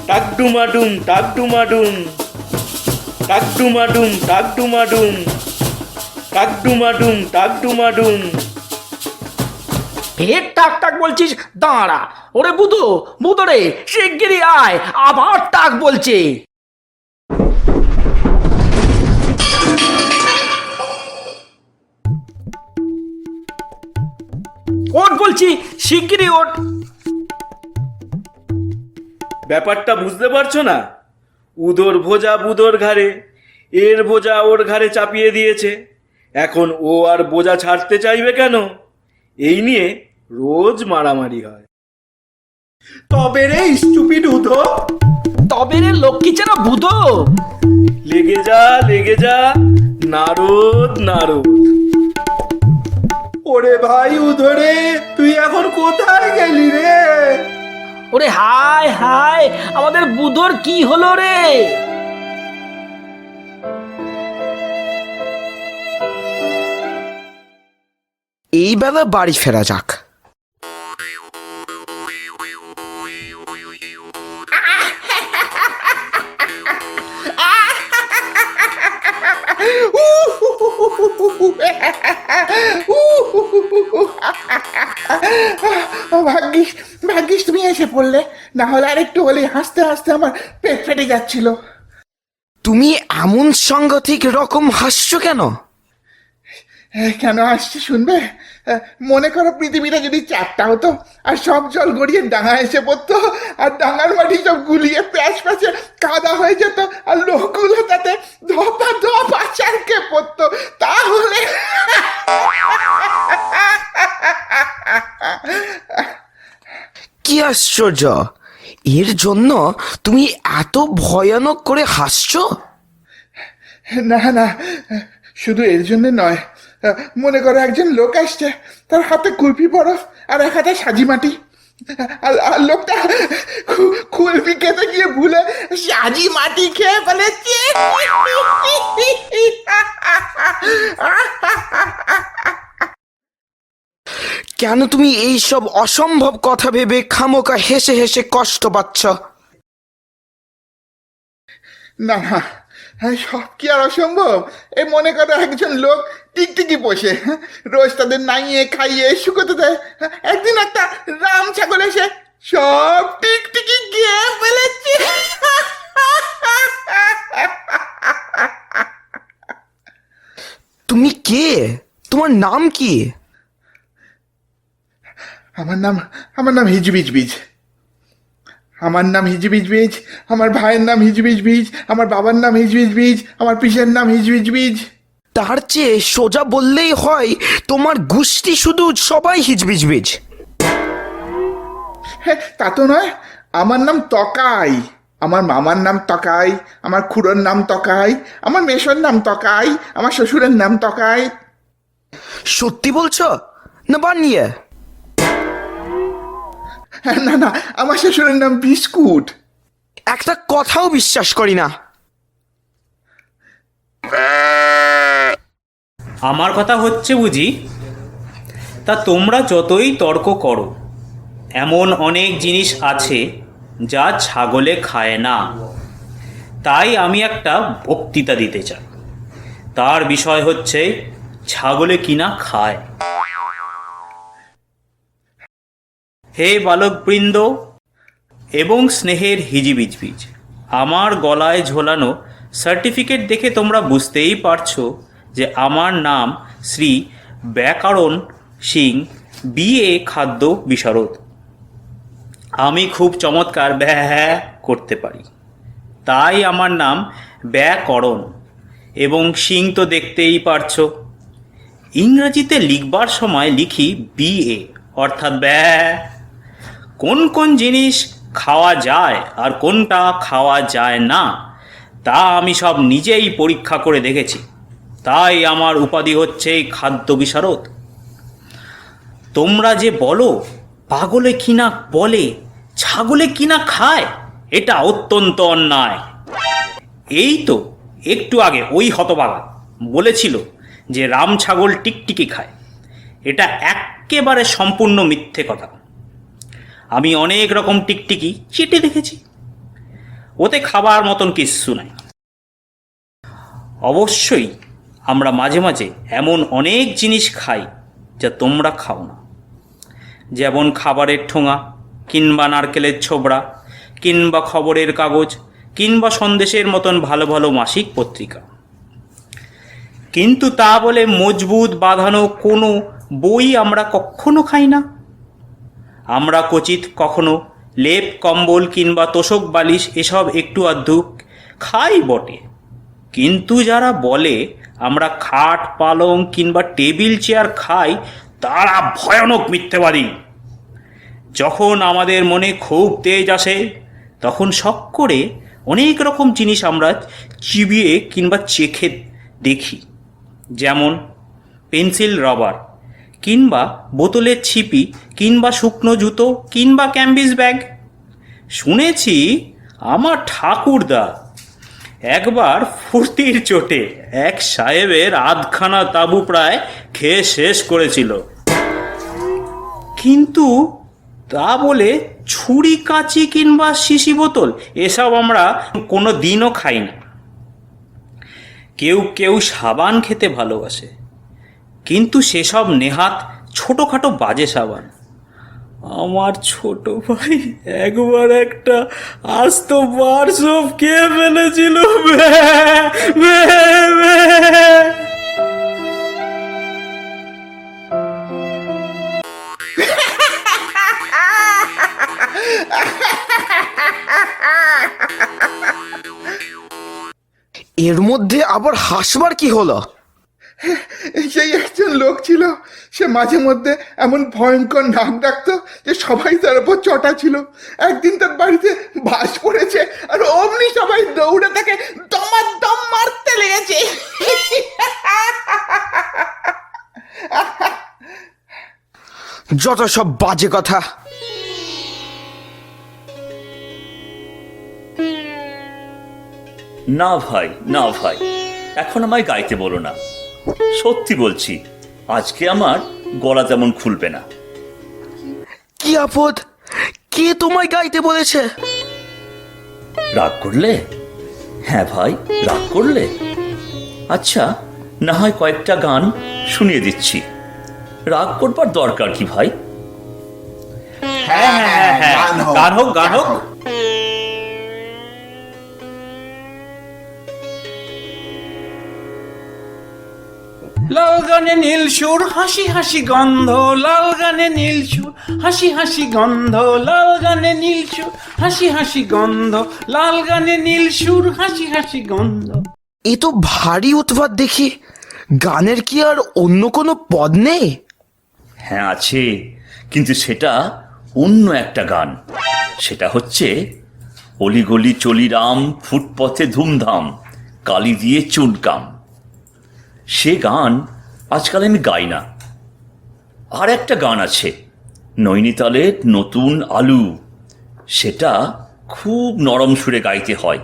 Speaker 7: টাকডুমাডুম টাকডুমাডুম, টাকডুমাডুম টাকডুমাডুম, টাকডুমাডুম টাকডুমাডুম।
Speaker 8: ফের টাক টাক বলছিস? দাঁড়া। ওরে বুধো, বুধো রে, শিগগিরই আয়, আবার টাক বলছে। বলছি শিগগিরই ওঠ।
Speaker 7: ব্যাপারটা বুঝতে পারছো না? উদর ভোজা বুদোর ঘাড়ে, এর বোঝা ওর ঘাড়ে চাপিয়ে দিয়েছে। এখন ও আর বোঝা ছাড়তে চাইবে কেন? এই নিয়ে রোজ মারামারি হয়।
Speaker 6: তবে রে স্টুপিড উধো,
Speaker 8: তবে রে লক্ষ্মী চেনা বুধো।
Speaker 7: লেগে যা নারদ নারদ।
Speaker 6: ওরে ভাই উধরে, তুই এখন কোথায় গেলি রে?
Speaker 8: ওরে হায় হায়, আমাদের বুধোর কি হলো রে?
Speaker 5: এই বেলা বাড়ি ফেরা যাক।
Speaker 1: ভাগ্যিস ভাগ্যিস তুমি এসে পড়লে, না হলে আরেকটু হলে হাসতে হাসতে আমার পেট ফেটে যাচ্ছিল।
Speaker 5: তুমি এমন সাংঘাতিক রকম হাসছো কেন?
Speaker 1: কেন আসছে শুনবে? মনে করো পৃথিবীটা যদি চারটা হতো, আর সব জল গড়িয়ে ডাঙা এসে পড়তো, আর ডাঙার মাটি সব গুলিয়ে প্যাচ প্যাচে কাদা হয়ে যেত, আর লোকগুলো তাতে ধপা ধপা চারকে পড়তো, তাহলে
Speaker 5: কি আশ্চর্য! এর জন্য তুমি এত ভয়ানক করে হাসছো?
Speaker 1: না না, শুধু এর জন্য নয়। মনে করো একজন লোক আসছে, তার হাতে কুলপি বরফ আর এক হাতে সাজি মাটি, আর লোকটা কুলপি খেতে গিয়ে ভুলে সাজি মাটি খেয়ে ফেলেছে।
Speaker 5: কেন তুমি এই সব অসম্ভব কথা ভেবে খামোকা হেসে হেসে কষ্ট পাচ্ছ?
Speaker 1: না না, সব কি আর অসম্ভব? এই মনে করো একজন লোক টিকটিকি পোষে, রোজ তাদের নাইয়ে খাইয়ে শুকোতে দেয়। একদিন একটা রাম ছাগল এসে সব টিকটিকি গিয়ে ফেলেছে।
Speaker 5: তুমি কে? তোমার নাম কি?
Speaker 1: আমার নাম হিজবিজ বীজ। আমার নাম হিজবিজ বীজ, আমার ভাইয়ের নাম হিজবিজ বীজ, আমার বাবার নাম হিজবিজ বীজ, আমার পিসের নাম হিজবিজ বীজ।
Speaker 5: তার চেয়ে সোজা বললেই হয় তোমার গোষ্ঠী শুধু সবাই হিজবিজবিজ।
Speaker 1: তা তো নয়, আমার নাম তকাই, আমার মামার নাম তকাই, আমার খুড়োর নাম তকাই, আমার মেশোর নাম তকাই, আমার শ্বশুরের নাম তকাই।
Speaker 5: সত্যি বলছো না বানিয়ে?
Speaker 1: না না, আমার শ্বশুরের নাম বিস্কুট।
Speaker 5: একটা কথাও বিশ্বাস করি না।
Speaker 9: আমার কথা হচ্ছে বুঝি? তা তোমরা যতই তর্ক করো, এমন অনেক জিনিস আছে যা ছাগলে খায় না। তাই আমি একটা বক্তৃতা দিতে চাই। তার বিষয় হচ্ছে ছাগলে কিনা খায়। হে বালকবৃন্দ এবং স্নেহের হিজিবিজবিজ, আমার গলায় ঝোলানো সার্টিফিকেট দেখে তোমরা বুঝতেই পারছো যে আমার নাম শ্রী ব্যাকরণ সিং, বিএ খাদ্য বিশারদ। আমি খুব চমৎকার ব্যাহ্যা করতে পারি, তাই আমার নাম ব্যাকরণ। এবং সিং তো দেখতেই পারছো। ইংরেজিতে লিখবার সময় লিখি বিএ, অর্থাৎ ব্যা। কোন কোন জিনিস খাওয়া যায় আর কোনটা খাওয়া যায় না তা আমি সব নিজেই পরীক্ষা করে দেখেছি, তাই আমার উপাধি হচ্ছে খাদ্য বিশারদ। তোমরা যে বলো পাগলে কিনা বলে ছাগলে কিনা খায়, এটা অত্যন্ত অন্যায়। এই তো একটু আগে ওই হতভাগা বলেছিল যে রাম ছাগল টিকটিকি খায়। এটা একেবারে সম্পূর্ণ মিথ্যে কথা। আমি অনেক রকম টিকটিকি চেটে দেখেছি, ওতে খাবার মতন কিচ্ছু নাই। অবশ্যই আমরা মাঝে মাঝে এমন অনেক জিনিস খাই যা তোমরা খাও না, যেমন খাবারের ঠোঙা, কিংবা নারকেলের ছোবড়া, কিংবা খবরের কাগজ, কিংবা সন্দেশের মতন ভালো ভালো মাসিক পত্রিকা। কিন্তু তা বলে মজবুত বাঁধানো কোনো বই আমরা কখনো খাই না। আমরা কচিত কখনো লেপ কম্বল কিংবা তোষক বালিশ এসব একটু আধটু খাই বটে, কিন্তু যারা বলে আমরা খাট পালং কিংবা টেবিল চেয়ার খাই তারা ভয়ানক মিথ্যেবাদী। যখন আমাদের মনে খুব তেজ আসে তখন শখ করে অনেক রকম জিনিস আমরা চিবিয়ে কিংবা চেখে দেখি, যেমন পেন্সিল রবার কিংবা বোতলের ছিপি কিংবা শুকনো জুতো কিংবা ক্যাম্বিস ব্যাগ। শুনেছি আমার ঠাকুরদা একবার ফুর্তির চোটে এক সাহেবের আধখানা তাঁবু প্রায় খেয়ে শেষ করেছিল, কিন্তু তা বলে ছুরি কাঁচি কিংবা শিশি বোতল এসব আমরা কোনো দিনও খাই না। কেউ কেউ সাবান খেতে ভালোবাসে, কিন্তু সেসব নেহাত ছোটোখাটো বাজে সাবান। আমার ছোট ভাই একবার একটা আস্ত বারসব খেয়ে ফেলেছিল।
Speaker 5: এর মধ্যে আবার হাসবার কি হলো?
Speaker 1: সেই একজন লোক ছিল, সে মাঝে মধ্যে এমন ভয়ঙ্কর নাক ডাকতো যে সবাই তার উপর চটা ছিল। একদিন তার বাড়িতে বাস পড়েছে আর অমনি সবাই দৌড়ে তাকে দমাদম মারতে লেগেছে।
Speaker 5: যত সব বাজে কথা।
Speaker 10: না ভাই, না ভাই, এখন আমায় গাইতে বলো না। সত্যি বলছি, আজকে আমার গলা তেমন খুলবে না।
Speaker 5: কি আপদ? কে তোমায় গাইতে বলেছে?
Speaker 10: রাগ করলে? হ্যাঁ ভাই, রাগ করলে? আচ্ছা, না হয় কয়েকটা গান শুনিয়ে দিচ্ছি। রাগ করবার দরকার কি ভাই?
Speaker 9: হ্যাঁ হ্যাঁ হ্যাঁ, গান হোক গান হোক।
Speaker 6: লাল গানে নীল সুর, হাসি হাসি গন্ধ, লাল গানে নীল সুর, হাসি হাসি গন্ধ, লাল গানে নীল সুর, হাসি হাসি গন্ধ, লাল গানে নীল সুর, হাসি হাসি গন্ধ।
Speaker 5: এ তো ভারী উৎপাত দেখি। গানের কি আর অন্য কোনো পদ নেই?
Speaker 10: হ্যাঁ আছে, কিন্তু সেটা অন্য একটা গান। সেটা হচ্ছে অলিগলি চলিরাম, ফুটপথে ধুমধাম, কালি দিয়ে চুনকাম। সে গান আজকাল আমি গাই না। আর একটা গান আছে, নৈনিতালের নতুন আলু, সেটা খুব নরম সুরে গাইতে হয়,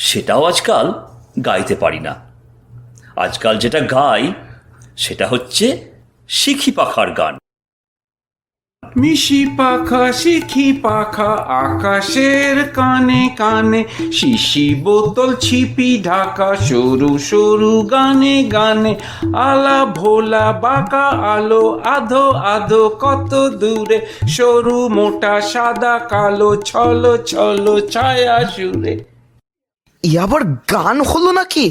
Speaker 10: সেটাও আজকাল গাইতে পারি না। আজকাল যেটা গাই সেটা হচ্ছে শিখি পাখার গান।
Speaker 6: মিশি পাখা শিখি পাখা আকাশের কানে কানে, শিশি বোতল ছিপি ঢাকা, সরু সরু গানে গানে, আলা ভোলা বাঁকা আলো, আধো আধো কত দূরে, সরু মোটা সাদা কালো, ছলো ছলো ছায়া সুরে।
Speaker 5: এ আবার গান হলো নাকি?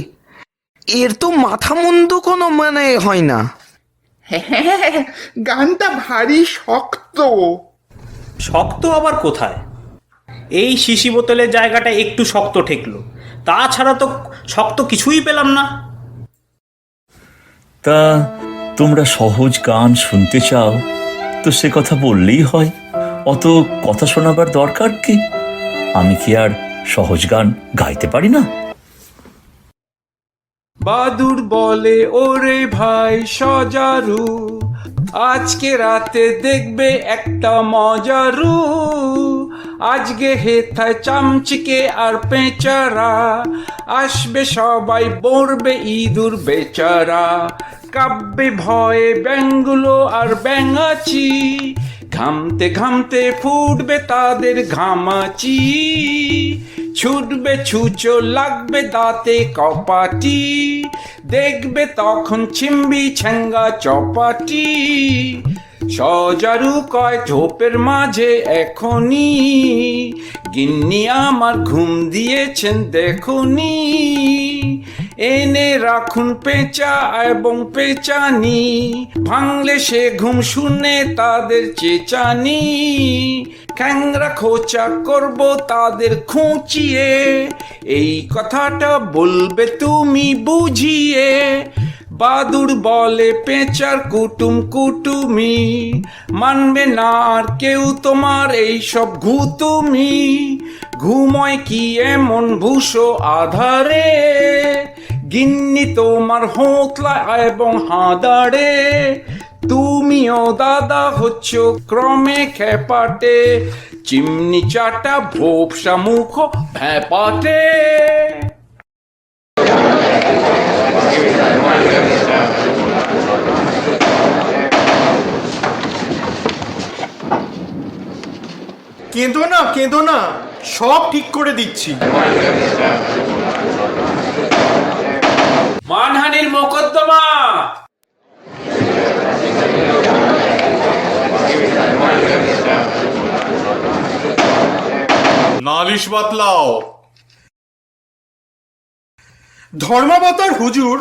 Speaker 5: এর তো মাথা মন্দ কোনো মানে হয় না।
Speaker 1: হ্যাঁ, গানটা ভারী শক্ত।
Speaker 9: শক্ত আবার কোথায়? এই শিশি বোতলের জায়গাটা একটু শক্ত ঠেকলো, তাছাড়া তো শক্ত কিছুই পেলাম না।
Speaker 10: তা তোমরা সহজ গান শুনতে চাও তো সে কথা বললেই হয়, অত কথা শোনাবার দরকার কি? আমি কি আর সহজ গান গাইতে পারি না?
Speaker 6: বাদুর বলে ওরে ভাই সজারু, আজকে রাতে দেখবে একটা মজারু, আজকে হেথায় চামচিকে আর পেঁচারা, আসবে সবাই বলবে ইঁদুর বেচারা, কাব্যে ভয়ে ব্যাঙগুলো আর ব্যাঙাচি, ঘামতে ঘামতে ফুটবে তাদের ঘামাচি, ছুটবে ছুঁচো লাগবে দাঁতে কপাটি, দেখবে তখন ছিম্বি ছেঙ্গা চপাটি, সজারু কয় ঝোপের মাঝে এখনি, গিন্নি আমার ঘুম দিয়েছেন দেখুনি,
Speaker 11: এনে রাখুন পেঁচা এবং পেঁচানি, ভাঙলে সে ঘুম শুনে তাদের চেঁচানি, খ্যাংরা খোঁচা করব তাদের খুঁচিয়ে, এই কথাটা বলবে তুমি বুঝিয়ে। বাদুড় বলে পেঁচার কুটুম কুটুমি, মানবে না আর কেউ তোমার এই সব ঘুতুমি। ঘুমোয় কি এমন ভূষো আধারে, গিন্নি তোমার হোতলা এবং হাঁদাড়ে, তুমিও দাদা হচ্ছ ক্রমে খেপাটে, চিমনি চাটা ভোপসা মুখ ভ্যাপাটে। কেঁদো না, সব ঠিক করে দিচ্ছি। মানহানির মোকদ্দমা।
Speaker 12: নালিশ বাতলাও।
Speaker 11: ধর্মাবতার হুজুর,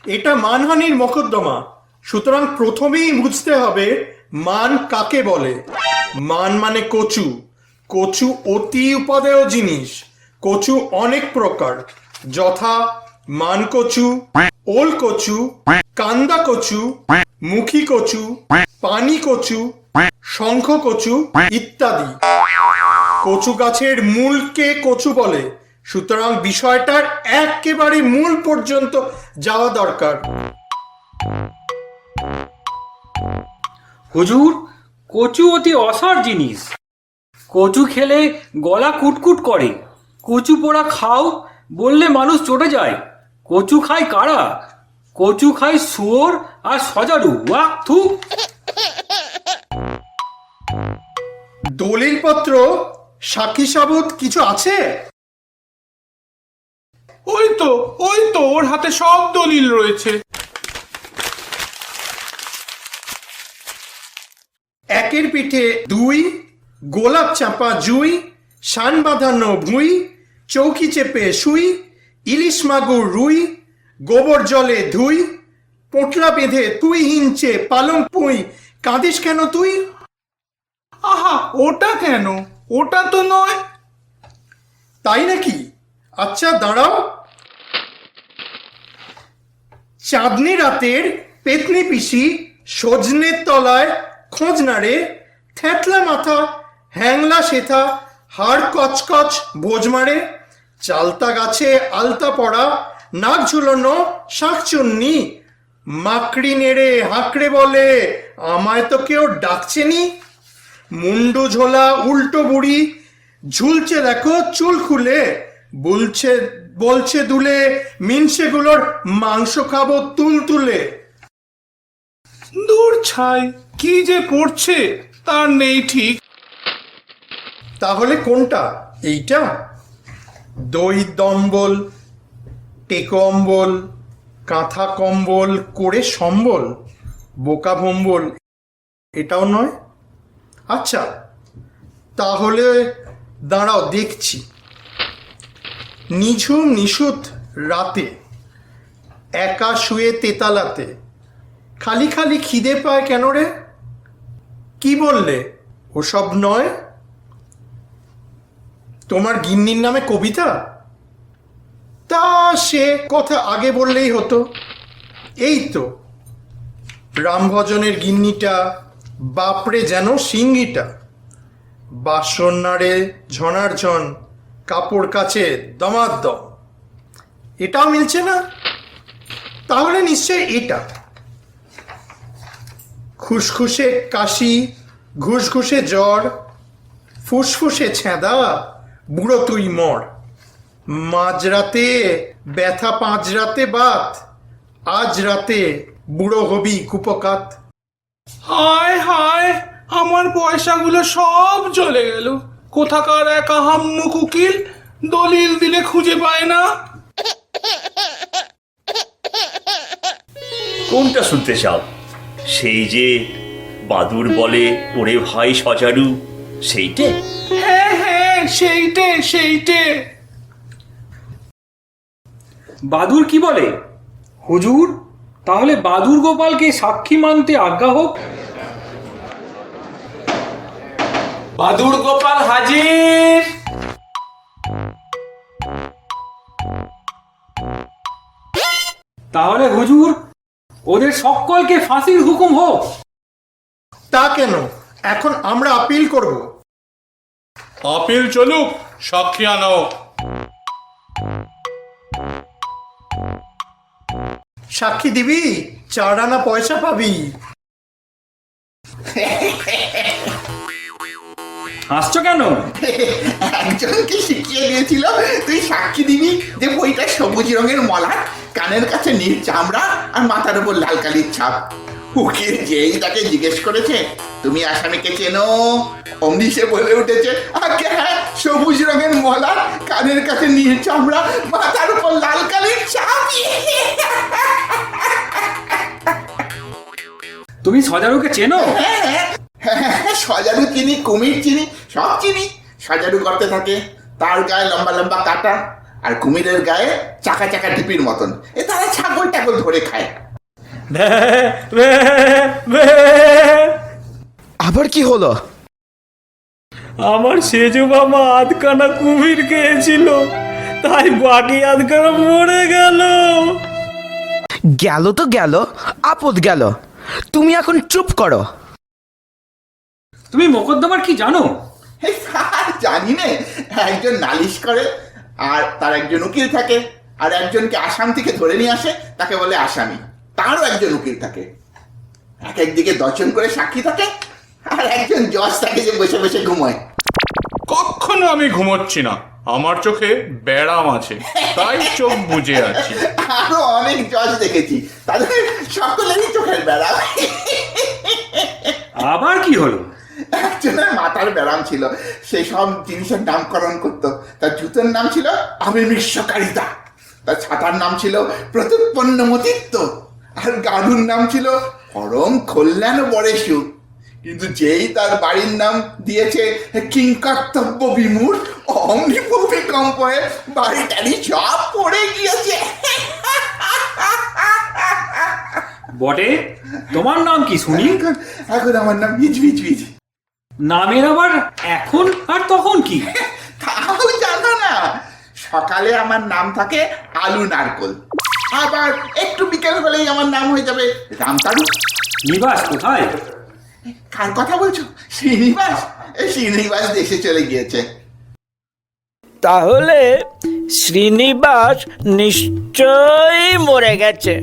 Speaker 11: এটা মানহানির মোকদ্দমা, সুতরাং প্রথমেই বুঝতে হবে মান কাকে বলে। মান মানে কচু। কচু অতি উপাদেয় জিনিস। কচু অনেক প্রকার, যথা মান কচু, ওল কচু, কান্দা কচু, মুখী কচু, পানি কচু, শঙ্খ কচু ইত্যাদি। কচু গাছের মূলকে কচু বলে, সুতরাং বিষয়টার একেবারে মূল পর্যন্ত যাওয়া দরকার।
Speaker 8: হুজুর, কচু অতি অসার জিনিস। কচু খেলে গলা কুটকুট করে। কচু পোড়া খাও বললে মানুষ চটে যায়। কচু খায় কারা? কচু খায় শুয়োর আর সজারু। ওয়াক থু।
Speaker 11: দলিল পত্র, সাক্ষী সাবুত কিছু আছে?
Speaker 12: ওই তো ওর হাতে সব দলিল রয়েছে।
Speaker 11: একের পিঠে 2, গোলাপ চাপা জুই, শান বাঁধানো ভুঁই, চৌকি চেপে শুই, ইলিশ মাগুর রুই, গোবর জলে ধুই, পোটলা বেঁধে তুই হিঞ্চে পালং পুঁই, কাঁদিস কেন তুই?
Speaker 12: আহা, ওটা কেন? ওটা তো নয়।
Speaker 11: তাই নাকি? আচ্ছা দাঁড়াও। চাঁদনি রাতের পেতনি পিসি সজনের তলায় খোঁজ নাড়ে, থ্যাতলা মাথা হ্যাংলা সেথা হাড় কচকচ ভোজ মারে, চালতা গাছে আলতা পড়া নাক ঝুলানো শাঁকচুন্নি, মাকড়ি নেড়ে হাঁকড়ে বলে আমায় তো কেউ ডাকছেনি, মুন্ডু ঝোলা উল্টো বুড়ি ঝুলছে দেখো চুল খুলে, বলছে দুলে মিনসেগুলোর মাংস খাবো তুলে।
Speaker 12: দূর ছাই, কি যে পড়ছে তার নেই ঠিক।
Speaker 11: তাহলে কোনটা? এইটা? দই দম্বল, টেকো অম্বল, কাঁথা কম্বল করে সম্বল, বোকা ভম্বল এটাও নয়? আচ্ছা তাহলে দাঁড়াও দেখছি। নিঝুম নিশুত রাতে একা শুয়ে তেতালাতে, খালি খালি খিদে পায় কেন রে? কি বললে? ওসব নয়? তোমার গিন্নির নামে কবিতা? তা সে কথা আগে বললেই হতো। এই তো রামভজনের গিন্নিটা, বাপরে যেন সিঙ্গিটা, বাসন নাড়ে ঝনার্ঝন, কাপড় কাচে দমাদ্দম। এটাও মিলছে না? তাহলে নিশ্চয় এটা। খুসখুসে কাশি, ঘুষঘুষে জ্বর, ফুসফুসে ছেঁদা, বুড়ো তুই মর, মাঝরাতে ব্যথা 5 রাতে বাত, আজ রাতে বুড়ো হবি কুপকাত।
Speaker 12: হায় হায়, আমার পয়সাগুলো সব চলে গেল। কোথাকার এক আহাম্মক উকিল দলিল দিলে খুঁজে পায় না।
Speaker 10: কোনটা শুনতে চাও? সেই যে বাদুর বলে ওরে ভাই সজারু, সেইটে?
Speaker 12: হ্যাঁ হ্যাঁ, সেইটে।
Speaker 8: বাদুর কি বলে? হুজুর, তাহলে বাদুর গোপালকে সাক্ষী মানতে আজ্ঞা হোক। বাদুর গোপাল হাজির। তাহলে হুজুর, ওদের সকলকে ফাঁসির হুকুম হোক।
Speaker 11: তা কেন? এখন আমরা আপিল করব।
Speaker 12: আপিল চলুক, সাক্ষী আনো।
Speaker 11: সাক্ষী দিবি, 4 আনা পয়সা পাবি।
Speaker 8: হাসছো কেন?
Speaker 1: একজনকে শিখিয়ে দিয়েছিল তুই সাক্ষী দিবি যে বইটা সবুজ রঙের মলাট, কানের কাছে নীল চামড়া আর মাথার উপর লাল কালির ছাপ। উকিল যেই তাকে জিজ্ঞেস করেছে তুমি আসামিকে চেনো, অমনি সে বলে উঠেছে আগে হ্যাঁ, সবুজ রঙের মলাট, কানের কাছে নীল চামড়া, মাথার উপর লাল কালির ছাপ।
Speaker 8: তুমি সজারুকে চেনো?
Speaker 1: সজারু চিনি, কুমির চিনি, সব চিনি। সজারু করতে থাকে, তার গায়ে লম্বা লম্বা কাটা, আর কুমিরের গায়ে চাকা চাকা টিপির মতন। তারা ছাগল টাগল ধরে খায়।
Speaker 5: আবার কি হলো?
Speaker 7: আমার সেজু মামা আধখানা কুমির খেয়েছিল, তাই বাকি আধখানা মরে গেল।
Speaker 5: গেল তো গেল, আপদ গেল। তুমি এখন চুপ করো।
Speaker 8: তুমি মোকদ্দমার কি জানো?
Speaker 1: আর জানি না, একজন নালিশ করে আর তার একজন উকিল থাকে, আর একজনকে আসাম থেকে ধরে নিয়ে আসে, তাকে বলে আসামি। তারও একজন উকিল থাকে, এক একদিকে 10 জন করে সাক্ষী থাকে, আর একজন জজ থাকে যে বসে বসে ঘুমোয়।
Speaker 12: কখনো আমি ঘুমোচ্ছি না, আমার চোখে ব্যারাম আছে, তাই চোখ বুজে আছি।
Speaker 1: আরো অনেক জজ দেখেছি, তাদের সকলেরই চোখের বেড়া।
Speaker 8: আবার কি হলো?
Speaker 1: একজনের মাথার ব্যারাম ছিল, সে সব জিনিসের নামকরণ করতো। তার জুতোর নাম ছিল আবির্মিশ্বকারিতা, তার ছাতার নাম ছিল প্রত্যুৎপন্নমতিত্ব, আর গাড়ুর নাম ছিল পরম কল্যাণ বরেশু। কিন্তু যেই তার বাড়ির নাম দিয়েছে কিংকর্তব্য বিমূঢ়, অমনি ভূমিকম্প হয়ে বাড়ি টাড়ি সব পড়ে গিয়েছে।
Speaker 8: বটে, তোমার নাম কি শুনি?
Speaker 1: এখন আমার নাম হিজবিজবিজ।
Speaker 8: নামের আবার এখন আর তখন কি?
Speaker 1: তাও জানো না, সকালে আমার নাম থাকে আলু নারকল, আবার একটু বিকেল হলেই আমার নাম হয়ে যাবে রামতারু।
Speaker 8: নিবাস কোথায়?
Speaker 1: কার কথা বলছো? শ্রীনিবাস? শ্রীনিবাস দেশে চলে গিয়েছে।
Speaker 8: তাহলে শ্রীনিবাস নিশ্চয়ই মরে গেছে।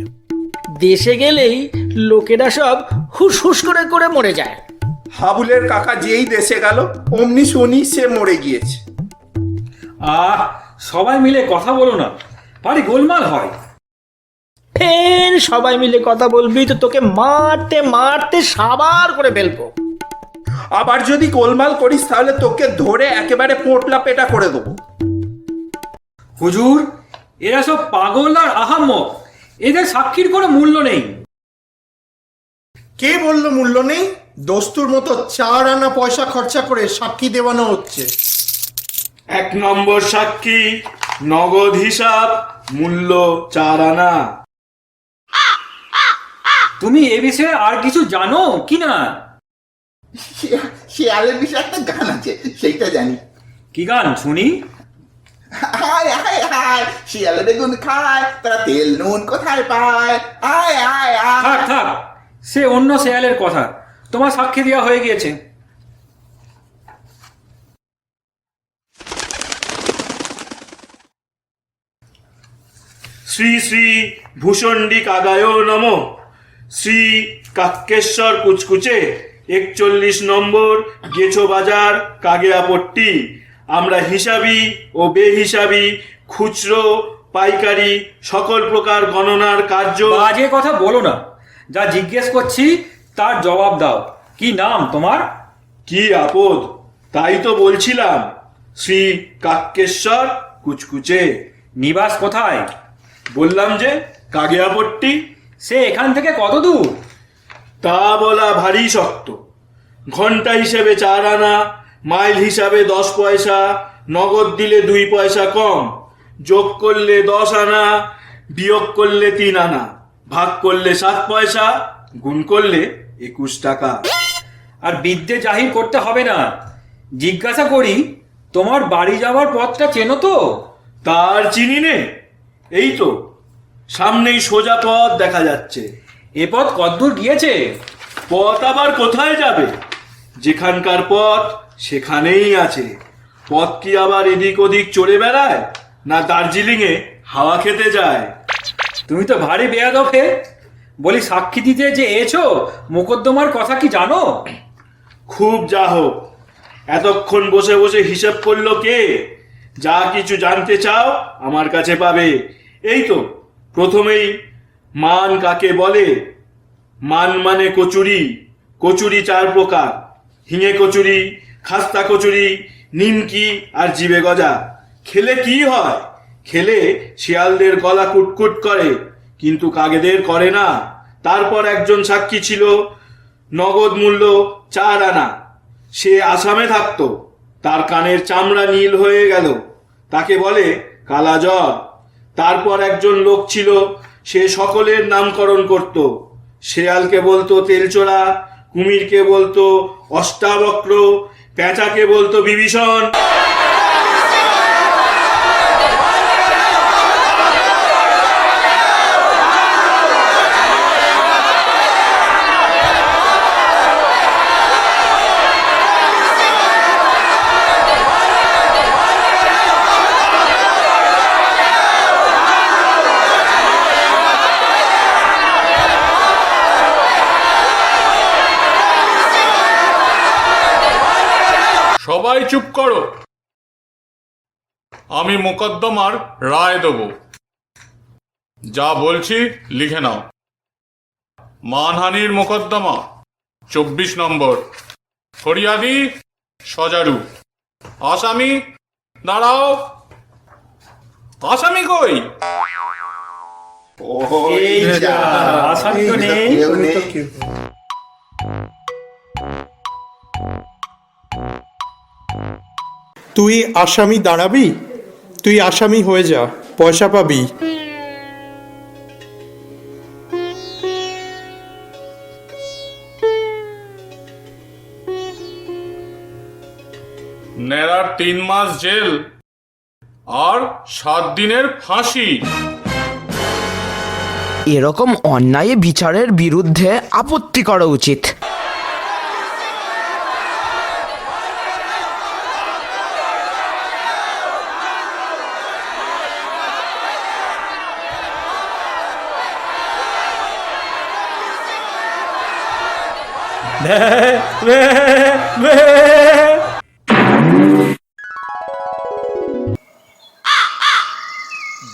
Speaker 8: দেশে গেলেই লোকেরা সব হুস হুস করে করে মরে যায়।
Speaker 11: হাবুলের কাকা যেই দেশে গেল, অমনি শুনি সে মরে গিয়েছে।
Speaker 8: আহ, সবাই মিলে কথা বলো না, বাড়ি গোলমাল হয়। ফের সবাই মিলে কথা বলবি তো তোকে মারতে মারতে সাবার করে ফেলবো।
Speaker 11: আবার যদি গোলমাল করিস তাহলে তোকে ধরে একেবারে পোটলা পেটা করে দেবো।
Speaker 8: হুজুর, এরা সব পাগল আর আহাম্মক, এদের সাক্ষীর কোনো মূল্য নেই।
Speaker 11: কে বললো মূল্য নেই? দস্তুর মতো 4 আনা পয়সা খরচা করে সাক্ষী দেওয়ানো হচ্ছে।
Speaker 7: 1 নম্বর সাক্ষী, নগদ হিসাব, মূল্য 4 আনা।
Speaker 8: তুমি এ বিষয়ে আর কিছু জানো কি না?
Speaker 1: শিয়ালের বিষয়ে একটা গান আছে, সেইটা জানি।
Speaker 8: কি গান শুনি?
Speaker 1: আয় আয় আয়, শিয়ালে বেগুন খায়, তারা তেল নুন কোথায় পায়? আয় আয়
Speaker 8: থাক
Speaker 1: আয়।
Speaker 8: থাক, সে অন্য শেয়ালের কথা। তোমার সাক্ষী দেওয়া হয়ে গিয়েছে।
Speaker 7: শ্রী শ্রী ভূষণ্ডী কাদায় নম, শ্রী কাক্কেশ্বর কুচকুচে 41 নম্বর গেছো বাজার, কাগেয়াপট্টি। আমরা হিসাবি ও বেহিসাবি, খুচরো পাইকারি সকল প্রকার গণনার কার্য।
Speaker 8: বাজে কথা বলো না, যা জিজ্ঞেস করছি তার জবাব দাও। কি নাম তোমার?
Speaker 7: কি আপদ? তাই তো বলছিলাম, শ্রী কাক্কেশ্বর কুচকুচে।
Speaker 8: নিবাস কোথায়?
Speaker 7: বললাম যে কাগেয়াপট্টি।
Speaker 8: সে এখান থেকে কত দূর?
Speaker 7: তা বলা ভারী শক্ত। ঘন্টা হিসেবে 4 আনা, মাইল হিসাবে 10 পয়সা, নগদ দিলে 2 পয়সা কম, যোগ করলে 10 আনা, বিয়োগ করলে 3 আনা, ভাগ করলে 7 পয়সা, গুণ করলে 21 টাকা।
Speaker 8: আর বিদ্যে জাহির করতে হবে না। জিজ্ঞাসা করি, তোমার বাড়ি যাওয়ার পথটা চেনো তো?
Speaker 7: তার চিনি নে, এই তো সামনেই সোজা পথ দেখা যাচ্ছে।
Speaker 8: এ পথ কতদূর গিয়েছে?
Speaker 7: পথ আবার কোথায় যাবে? যেখানকার পথ সেখানেই আছে। পথ কি আবার এদিক ওদিক চড়ে বেড়ায়, না দার্জিলিংয়ে হাওয়া খেতে যায়?
Speaker 8: তুমি তো ভারী বেয়াদব হে। বলি, সাক্ষী দিতে যে এছো, মোকদ্দমার কথা কি জানো?
Speaker 7: খুব যা হোক, এতক্ষণ বসে বসে হিসেব করলো কে? যা কিছু জানতে চাও আমার কাছে পাবে। এই তো প্রথমেই মান কাকে বলে? মান মানে কচুরি। কচুরি 4 প্রকার: হিঙে কচুরি, খাস্তা কচুরি, নিমকি আর জিবে গজা। খেলে কি হয়? খেলে শিয়ালদের গলা কুটকুট করে, কিন্তু কাকেদের করে না। তারপর একজন সাক্ষী ছিল, নগদ মূল্য 4 আনা। সে আসামে থাকতো, তার কানের চামড়া নীল হয়ে গেল, তাকে বলে কালাজ্বর। তারপর একজন লোক ছিল, সে সকলের নামকরণ করত। শেয়ালকে বলতো তেলচোরা, কুমিরকে বলতো অষ্টাবক্র, পেঁচাকে বলতো বিভীষণ।
Speaker 12: সবাই চুপ করো, আমি মোকদ্দমার রায় দেব। যা বলছি লিখে নাও। মানহানির মোকদ্দমা 24 নম্বর। ফরিয়াদি সজারু। আসামি দাঁড়াও। আসামি কই?
Speaker 8: আসামি তো নেই।
Speaker 11: তুই আসামি দাঁড়াবি? তুই আসামি হয়ে যা, পয়সা পাবি।
Speaker 12: নেড়ার 3 মাস জেল আর 7 দিনের ফাঁসি।
Speaker 5: এরকম অন্যায় বিচারের বিরুদ্ধে আপত্তি করা উচিত।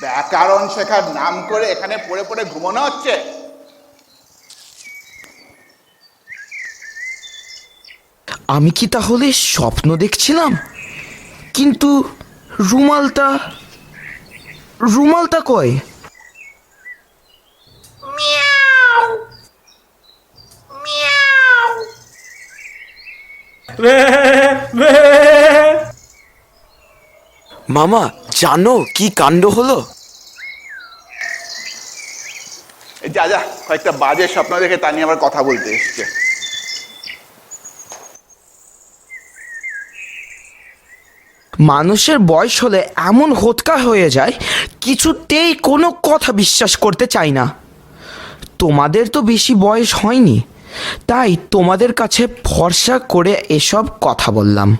Speaker 1: ব্যাকরণ শেখার নাম করে এখানে পড়ে পড়ে ঘুমানো হচ্ছে।
Speaker 5: আমি কি তাহলে স্বপ্ন দেখছিলাম? কিন্তু রুমালটা কই? মামা, জানো কি কাণ্ড হলো?
Speaker 1: যা যা, কয়েকটা বাজে স্বপ্ন দেখে তা নিয়ে আবার কথা বলতে এসছে।
Speaker 5: মানুষের বয়স হলে এমন হোঁতকা হয়ে যায়, কিছুতেই কোনো কথা বিশ্বাস করতে চাই না। তোমাদের তো বেশি বয়স হয়নি, তাই তোমাদের কাছে ভরসা করে এসব কথা বললাম।